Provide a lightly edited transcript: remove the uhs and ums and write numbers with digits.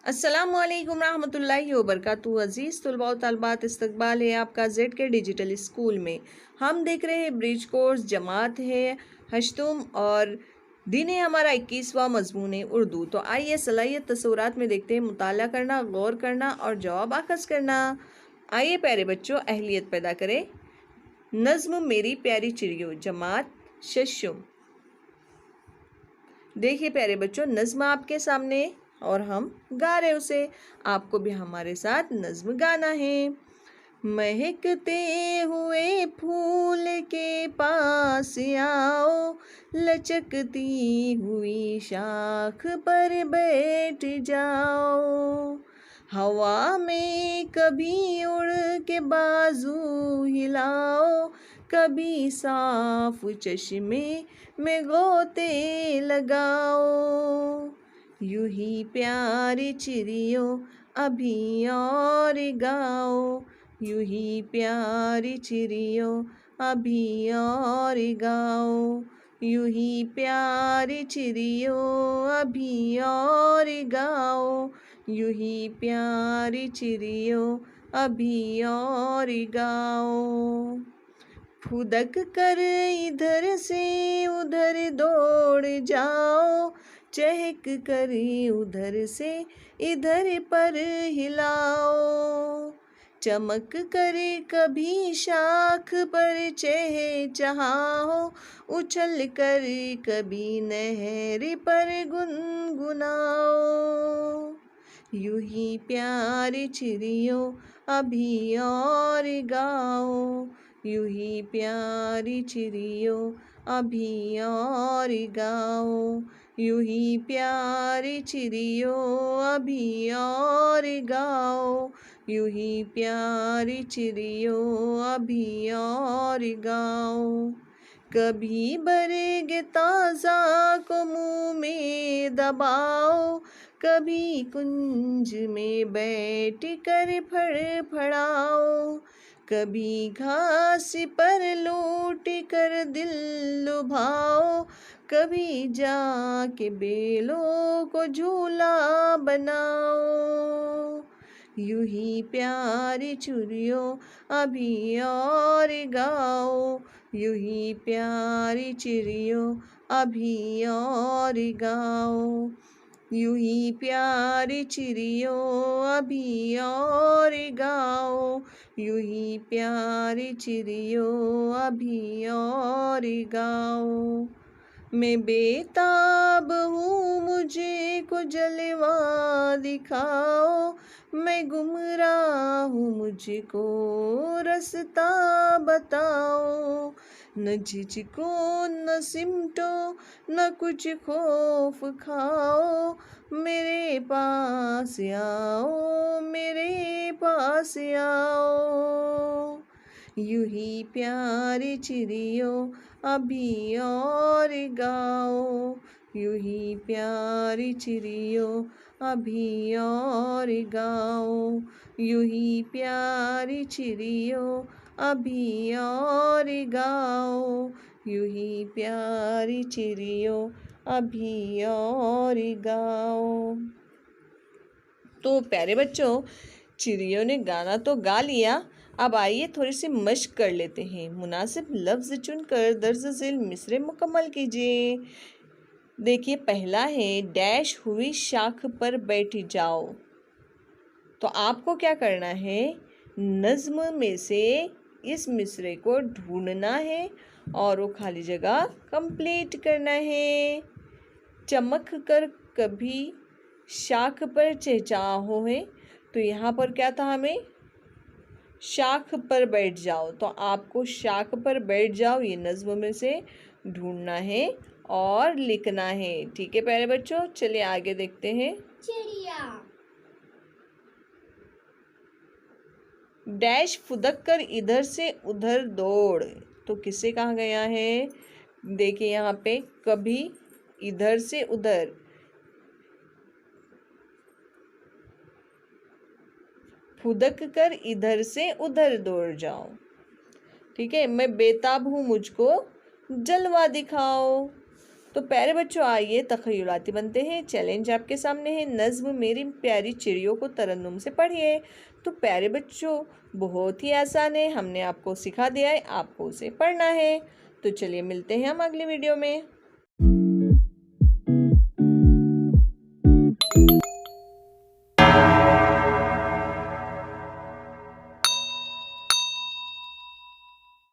अस्सलामुअलैकुम रहमतुल्लाहि व बरकातुहू। अज़ीज़ तलबा व तालिबात, इस्तकबाल है आपका जेड के डिजिटल स्कूल में। हम देख रहे हैं ब्रिज कोर्स, जमात है हश्तुम और दिन है हमारा 21वां मजमून है उर्दू। तो आइए सलाहियत तसव्वुरात में देखते हैं, मुताला करना, गौर करना और जवाब आखज़ करना। आइए प्यारे बच्चों, अहलियत पैदा करें। नज़्म मेरी प्यारी चिड़ियों, जमात शशुम। देखिए प्यारे बच्चों, नज़्म आपके सामने और हम गा रहे उसे। आपको भी हमारे साथ नज़्म गाना है। महकते हुए फूल के पास आओ, लचकती हुई शाख पर बैठ जाओ। हवा में कभी उड़ के बाजू हिलाओ, कभी साफ चश्मे में गोते लगाओ। यूं ही प्यारी चिड़ियों अभी और गाओ, यूं ही प्यारी चिड़ियों अभी और गाओ, यूं ही प्यारी चिड़ियों अभी और गाओ, यूं ही प्यारी चिड़ियों अभी और गाओ। फुदक कर इधर से उधर दौड़ जाओ, चहक कर उधर से इधर पर हिलाओ। चमक कर कभी शाख पर चहचहाओ, उछल कर कभी नहर पर गुनगुनाओ। यूं ही प्यारी चिड़ियों अभी और गाओ, यूं ही प्यारी चिड़ियों अभी और गाओ, यूं ही प्यारी चिड़ियों अभी और गाओ, यूं ही प्यारी चिड़ियों अभी और गाओ। कभी बरग ताज़ा को मुँह में दबाओ, कभी कुंज में बैठ कर फड़फड़ाओ, कभी घास पर लौट कर दिल लुभाओ, कभी जाके बेलों को झूला बनाओ। यूं ही प्यारी चिड़ियों अभी और गाओ, यूं ही प्यारी चिड़ियों अभी और गाओ, यूं ही प्यारी चिड़ियों अभी और गाओ, यूं ही प्यारी चिड़ियों अभी और गाओ। मैं बेताब हूँ, मुझे को जलवा दिखाओ, मैं गुमराह हूँ, मुझको रास्ता बताओ। न झिझको न सिमटो न कुछ खौफ खाओ, मेरे पास आओ, मेरे पास आओ। यूं ही प्यारी चिड़ियों अभी और गाओ, यूं ही प्यारी चिड़ियों अभी और गाओ, यूं ही प्यारी चिड़ियों अभी और गाओ, यूं ही प्यारी चिड़ियों अभी और गाओ। तो प्यारे बच्चों, चिड़ियों ने गाना तो गा लिया। अब आइए थोड़ी सी मश्क कर लेते हैं। मुनासिब लफ्ज़ चुनकर दर्ज झेल मिसरे मुकम्मल कीजिए। देखिए पहला है, डैश हुई शाख पर बैठ जाओ। तो आपको क्या करना है, नज़्म में से इस मिसरे को ढूंढना है और वो खाली जगह कंप्लीट करना है। चमक कर कभी शाख पर चहचहाओ है, तो यहाँ पर क्या था, हमें शाख पर बैठ जाओ। तो आपको शाख पर बैठ जाओ ये नज़्म में से ढूंढना है और लिखना है। ठीक है प्यारे बच्चों, चलिए आगे देखते हैं। चिड़िया डैश फुदक कर इधर से उधर दौड़, तो किससे कहा गया है। देखिए यहाँ पे कभी इधर से उधर, फुदक कर इधर से उधर दौड़ जाओ। ठीक है। मैं बेताब हूँ, मुझको जलवा दिखाओ। तो प्यारे बच्चों, आइए तख़य्युलाती बनते हैं। चैलेंज आपके सामने है, नज़्म मेरी प्यारी चिड़ियों को तरन्नुम से पढ़िए। तो प्यारे बच्चों, बहुत ही आसान है, हमने आपको सिखा दिया है, आपको उसे पढ़ना है। तो चलिए मिलते हैं हम अगली वीडियो में।